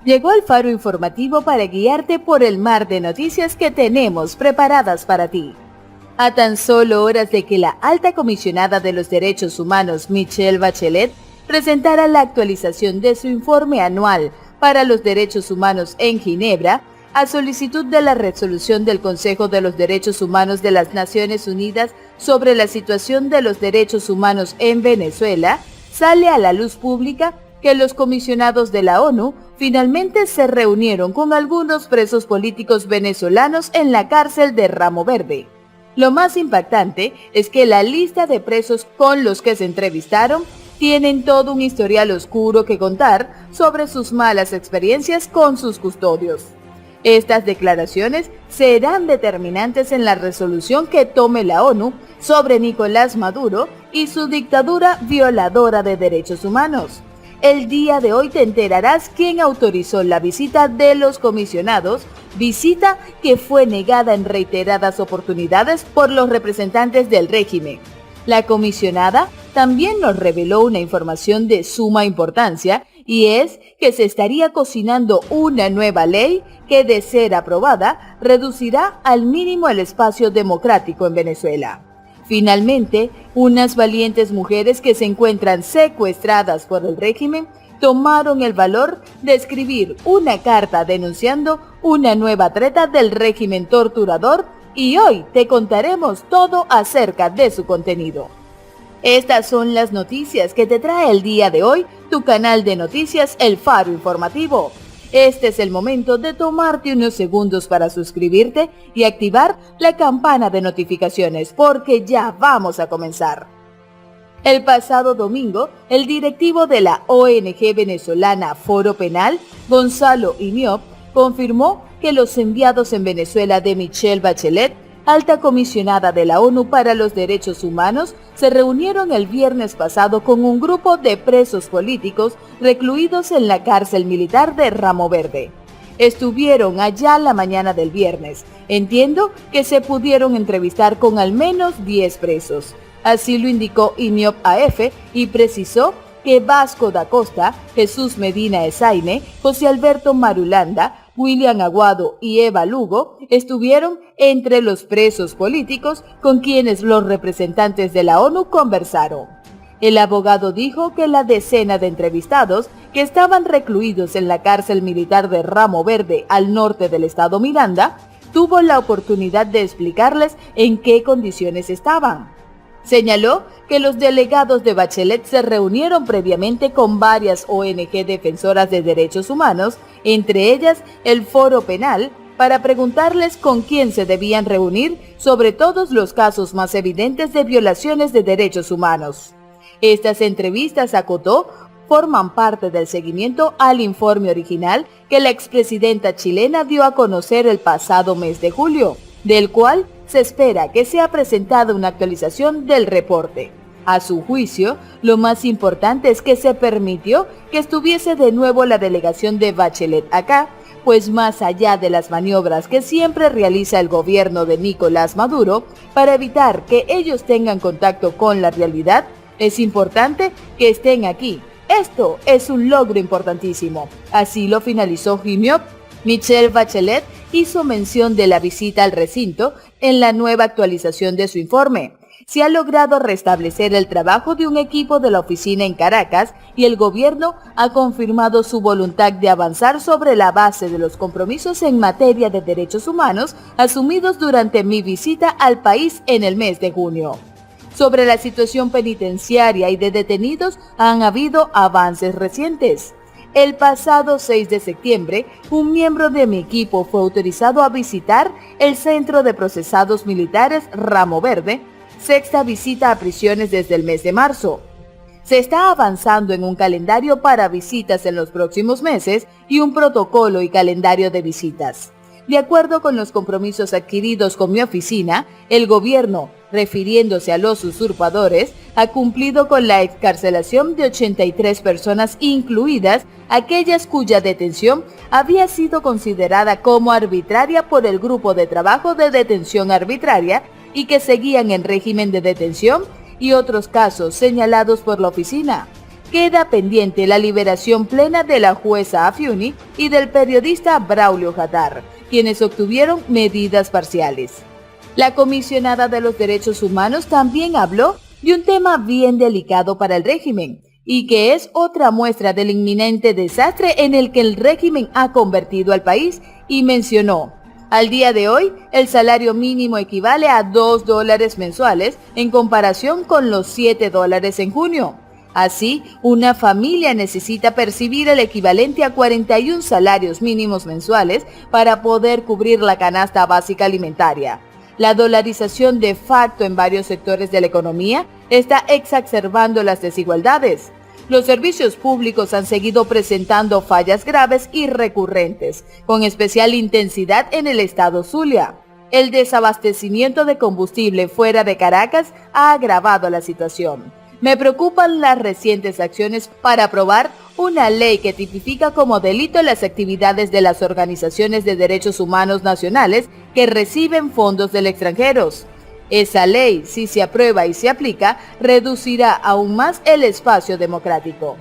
Llegó el Faro Informativo para guiarte por el mar de noticias que tenemos preparadas para ti. A tan solo horas de que la alta comisionada de los derechos humanos, Michelle Bachelet, presentara la actualización de su informe anual para los derechos humanos en Ginebra, a solicitud de la resolución del Consejo de los Derechos Humanos de las Naciones Unidas sobre la situación de los derechos humanos en Venezuela, sale a la luz pública que los comisionados de la ONU finalmente se reunieron con algunos presos políticos venezolanos en la cárcel de Ramo Verde. Lo más impactante es que la lista de presos con los que se entrevistaron tienen todo un historial oscuro que contar sobre sus malas experiencias con sus custodios. Estas declaraciones serán determinantes en la resolución que tome la ONU sobre Nicolás Maduro y su dictadura violadora de derechos humanos. El día de hoy te enterarás quién autorizó la visita de los comisionados, visita que fue negada en reiteradas oportunidades por los representantes del régimen. La comisionada también nos reveló una información de suma importancia, y es que se estaría cocinando una nueva ley que, de ser aprobada, reducirá al mínimo el espacio democrático en Venezuela. Finalmente, unas valientes mujeres que se encuentran secuestradas por el régimen tomaron el valor de escribir una carta denunciando una nueva treta del régimen torturador, y hoy te contaremos todo acerca de su contenido. Estas son las noticias que te trae el día de hoy tu canal de noticias El Faro Informativo. Este es el momento de tomarte unos segundos para suscribirte y activar la campana de notificaciones, porque ya vamos a comenzar. El pasado domingo, el directivo de la ONG venezolana Foro Penal, Gonzalo Iniop, confirmó que los enviados en Venezuela de Michelle Bachelet, alta comisionada de la ONU para los Derechos Humanos, se reunieron el viernes pasado con un grupo de presos políticos recluidos en la cárcel militar de Ramo Verde. Estuvieron allá la mañana del viernes. Entiendo que se pudieron entrevistar con al menos 10 presos. Así lo indicó INIOP AF y precisó que Vasco da Costa, Jesús Medina Esaine, José Alberto Marulanda, William Aguado y Eva Lugo estuvieron entre los presos políticos con quienes los representantes de la ONU conversaron. El abogado dijo que la decena de entrevistados que estaban recluidos en la cárcel militar de Ramo Verde al norte del estado Miranda tuvo la oportunidad de explicarles en qué condiciones estaban. Señaló que los delegados de Bachelet se reunieron previamente con varias ONG defensoras de derechos humanos, entre ellas el Foro Penal, para preguntarles con quién se debían reunir sobre todos los casos más evidentes de violaciones de derechos humanos. Estas entrevistas, acotó, forman parte del seguimiento al informe original que la expresidenta chilena dio a conocer el pasado mes de julio, del cual se espera que sea presentada una actualización del reporte. A su juicio, lo más importante es que se permitió que estuviese de nuevo la delegación de Bachelet acá, pues más allá de las maniobras que siempre realiza el gobierno de Nicolás Maduro para evitar que ellos tengan contacto con la realidad, es importante que estén aquí. Esto es un logro importantísimo. Así lo finalizó INIOP. Michelle Bachelet hizo mención de la visita al recinto en la nueva actualización de su informe. Se ha logrado restablecer el trabajo de un equipo de la oficina en Caracas y el gobierno ha confirmado su voluntad de avanzar sobre la base de los compromisos en materia de derechos humanos asumidos durante mi visita al país en el mes de junio. Sobre la situación penitenciaria y de detenidos han habido avances recientes. El pasado 6 de septiembre, un miembro de mi equipo fue autorizado a visitar el Centro de Procesados Militares Ramo Verde, sexta visita a prisiones desde el mes de marzo. Se está avanzando en un calendario para visitas en los próximos meses y un protocolo y calendario de visitas. De acuerdo con los compromisos adquiridos con mi oficina, el gobierno, refiriéndose a los usurpadores, ha cumplido con la excarcelación de 83 personas, incluidas aquellas cuya detención había sido considerada como arbitraria por el Grupo de Trabajo de Detención Arbitraria y que seguían en régimen de detención, y otros casos señalados por la oficina. queda pendiente la liberación plena de la jueza Afiuni y del periodista Braulio Jadar, quienes obtuvieron medidas parciales. La comisionada de los derechos humanos también habló de un tema bien delicado para el régimen, y que es otra muestra del inminente desastre en el que el régimen ha convertido al país, y mencionó: al día de hoy, el salario mínimo equivale a $2 mensuales en comparación con los $7 en junio. Así, una familia necesita percibir el equivalente a 41 salarios mínimos mensuales para poder cubrir la canasta básica alimentaria. La dolarización de facto en varios sectores de la economía está exacerbando las desigualdades. Los servicios públicos han seguido presentando fallas graves y recurrentes, con especial intensidad en el estado Zulia. El desabastecimiento de combustible fuera de Caracas ha agravado la situación. Me preocupan las recientes acciones para aprobar una ley que tipifica como delito las actividades de las organizaciones de derechos humanos nacionales que reciben fondos del extranjero. Esa ley, si se aprueba y se aplica, reducirá aún más el espacio democrático.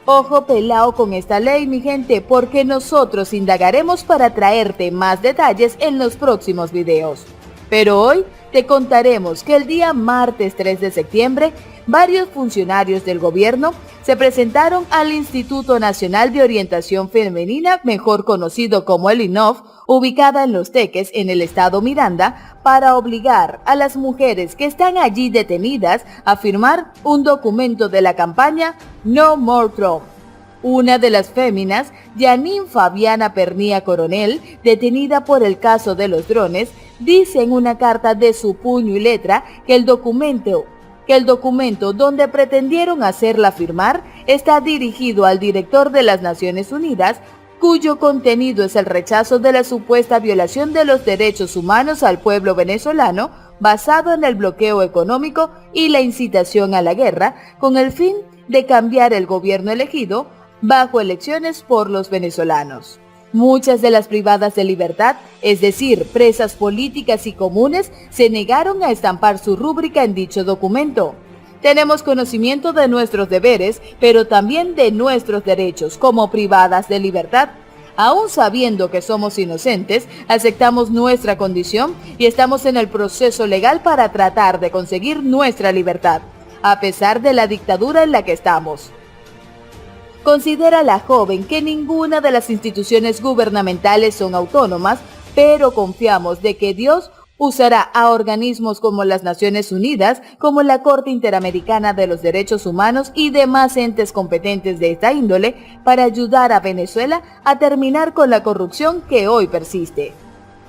Ojo pelao con esta ley, mi gente, porque nosotros indagaremos para traerte más detalles en los próximos videos. Pero hoy te contaremos que el día martes 3 de septiembre, varios funcionarios del gobierno se presentaron al Instituto Nacional de Orientación Femenina, mejor conocido como el INOF, ubicada en Los Teques, en el estado Miranda, para obligar a las mujeres que están allí detenidas a firmar un documento de la campaña No More Trump. Una de las féminas, Janine Fabiana Pernía Coronel, detenida por el caso de los drones, dice en una carta de su puño y letra que el documento donde pretendieron hacerla firmar está dirigido al director de las Naciones Unidas, cuyo contenido es el rechazo de la supuesta violación de los derechos humanos al pueblo venezolano, basado en el bloqueo económico y la incitación a la guerra, con el fin de cambiar el gobierno elegido bajo elecciones por los venezolanos. Muchas de las privadas de libertad, es decir, presas políticas y comunes, se negaron a estampar su rúbrica en dicho documento. Tenemos conocimiento de nuestros deberes, pero también de nuestros derechos como privadas de libertad. Aún sabiendo que somos inocentes, aceptamos nuestra condición y estamos en el proceso legal para tratar de conseguir nuestra libertad, a pesar de la dictadura en la que estamos. Considera la joven que ninguna de las instituciones gubernamentales son autónomas, pero confiamos de que Dios usará a organismos como las Naciones Unidas, como la Corte Interamericana de los Derechos Humanos y demás entes competentes de esta índole para ayudar a Venezuela a terminar con la corrupción que hoy persiste.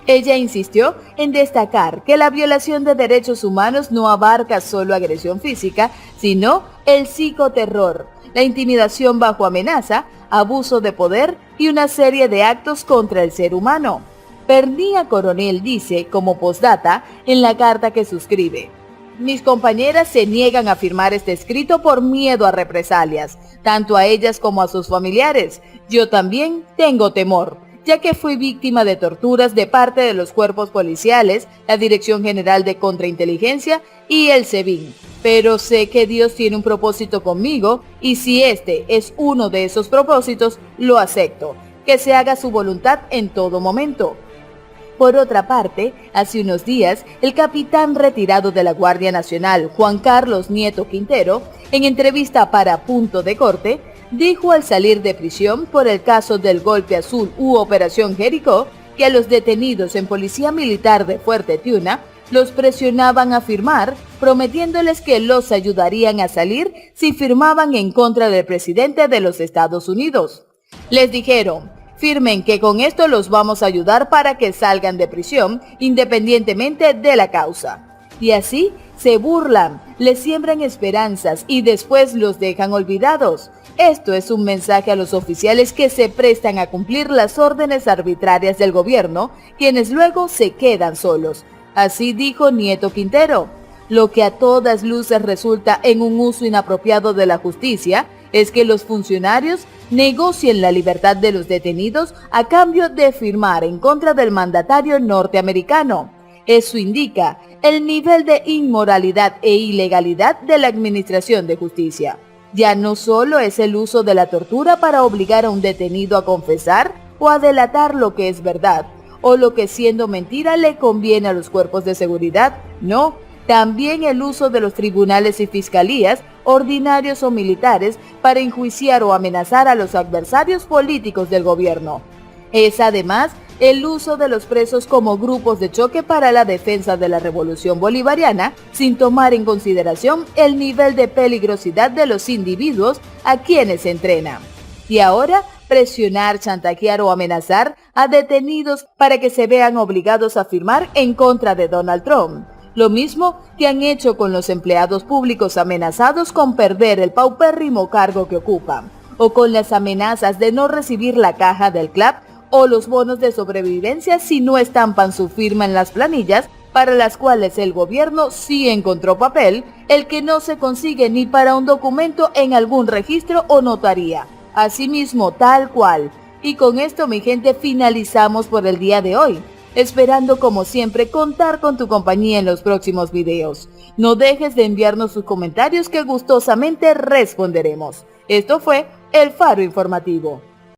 Ella insistió en destacar que la violación de derechos humanos no abarca solo agresión física, sino el psicoterror, la intimidación bajo amenaza, abuso de poder y una serie de actos contra el ser humano. Pernía Coronel dice, como postdata, en la carta que suscribe: mis compañeras se niegan a firmar este escrito por miedo a represalias, tanto a ellas como a sus familiares. Yo también tengo temor, ya que fui víctima de torturas de parte de los cuerpos policiales, la Dirección General de Contrainteligencia y el SEBIN. Pero sé que Dios tiene un propósito conmigo y si este es uno de esos propósitos, lo acepto, que se haga su voluntad en todo momento. Por otra parte, hace unos días, el capitán retirado de la Guardia Nacional, Juan Carlos Nieto Quintero, en entrevista para Punto de Corte, dijo al salir de prisión por el caso del Golpe Azul u Operación Jericó, que a los detenidos en Policía Militar de Fuerte Tiuna los presionaban a firmar, prometiéndoles que los ayudarían a salir si firmaban en contra del presidente de los Estados Unidos. Les dijeron: firmen que con esto los vamos a ayudar para que salgan de prisión, independientemente de la causa. Y así se burlan, les siembran esperanzas y después los dejan olvidados. Esto es un mensaje a los oficiales que se prestan a cumplir las órdenes arbitrarias del gobierno, quienes luego se quedan solos. Así dijo Nieto Quintero. Lo que a todas luces resulta en un uso inapropiado de la justicia es que los funcionarios negocien la libertad de los detenidos a cambio de firmar en contra del mandatario norteamericano. Eso indica el nivel de inmoralidad e ilegalidad de la administración de justicia. Ya no solo es el uso de la tortura para obligar a un detenido a confesar o a delatar lo que es verdad, o lo que siendo mentira le conviene a los cuerpos de seguridad, no, también el uso de los tribunales y fiscalías, ordinarios o militares, para enjuiciar o amenazar a los adversarios políticos del gobierno. Es además el uso de los presos como grupos de choque para la defensa de la revolución bolivariana, sin tomar en consideración el nivel de peligrosidad de los individuos a quienes se entrenan. Y ahora, presionar, chantajear o amenazar a detenidos para que se vean obligados a firmar en contra de Donald Trump. Lo mismo que han hecho con los empleados públicos amenazados con perder el paupérrimo cargo que ocupan, o con las amenazas de no recibir la caja del CLAP o los bonos de sobrevivencia si no estampan su firma en las planillas, para las cuales el gobierno sí encontró papel, el que no se consigue ni para un documento en algún registro o notaría. Asimismo, tal cual. Y con esto, mi gente, finalizamos por el día de hoy, esperando como siempre contar con tu compañía en los próximos videos. No dejes de enviarnos tus comentarios que gustosamente responderemos. Esto fue El Faro Informativo.